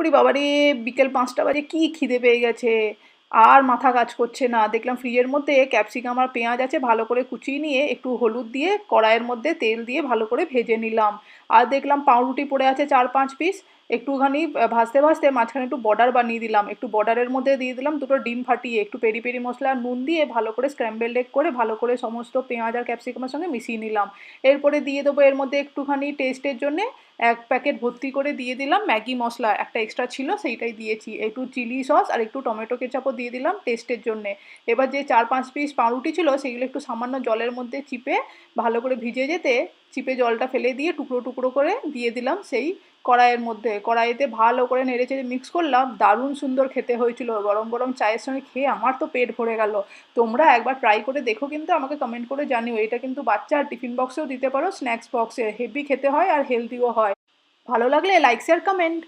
ওরে বাবারে, বিকেল 5টা বাজে, কি খিদে পেয়ে গেছে। আর মাথা কাজ করছে না। দেখলাম ফ্রিজের মধ্যে ক্যাপসিকাম আর পেঁয়াজ আছে, ভালো করে কুচিয়ে নিয়ে একটু হলুদ দিয়ে কড়াইয়ের মধ্যে তেল দিয়ে ভালো করে ভেজে নিলাম। আর দেখলাম পাউরুটি পড়ে আছে 4-5 পিস, একটুখানি ভাজতে ভাজতে মাঝখানে একটু বর্ডার বানিয়ে দিলাম, একটু বর্ডারের মধ্যে দিয়ে দিলাম দুটো ডিম ফাটিয়ে, একটু পেরি পেরি মশলা আর নুন দিয়ে ভালো করে স্ক্র্যাম্বেলড এগ করে ভালো করে সমস্ত পেঁয়াজ আর ক্যাপসিকামের সঙ্গে মিশিয়ে নিলাম। এরপরে দিয়ে দেবো এর মধ্যে একটুখানি টেস্টের জন্য 1 প্যাকেট ভর্তি করে দিয়ে দিলাম ম্যাগি মশলা, একটা এক্সট্রা ছিল সেইটাই দিয়েছি, একটু চিলি সস আর একটু টমেটো কেচাপও দিয়ে দিলাম টেস্টের জন্যে। এবার যে 4-5 পিস পাউরুটি ছিল সেগুলো একটু সামান্য জলের মধ্যে চিপে ভালো করে ভিজে যেতে চিপে জলটা ফেলে দিয়ে টুকরো টুকরো করে দিয়ে দিলাম সেই কড়াইয়ের মধ্যে। কড়াইতে ভালো করে নেড়ে চেড়ে মিক্স করলাম, দারুণ সুন্দর খেতে হয়েছিল। গরম গরম চায়ের সঙ্গে খেয়ে আমার তো পেট ভরে গেল। তোমরা একবার ট্রাই করে দেখো, কিন্তু আমাকে কমেন্ট করে জানিও। এটা কিন্তু বাচ্চার টিফিন বক্সেও দিতে পারো, স্ন্যাক্স বক্সে হেভি খেতে হয় আর হেলদিও হয়। ভালো লাগলে লাইক শেয়ার কমেন্ট।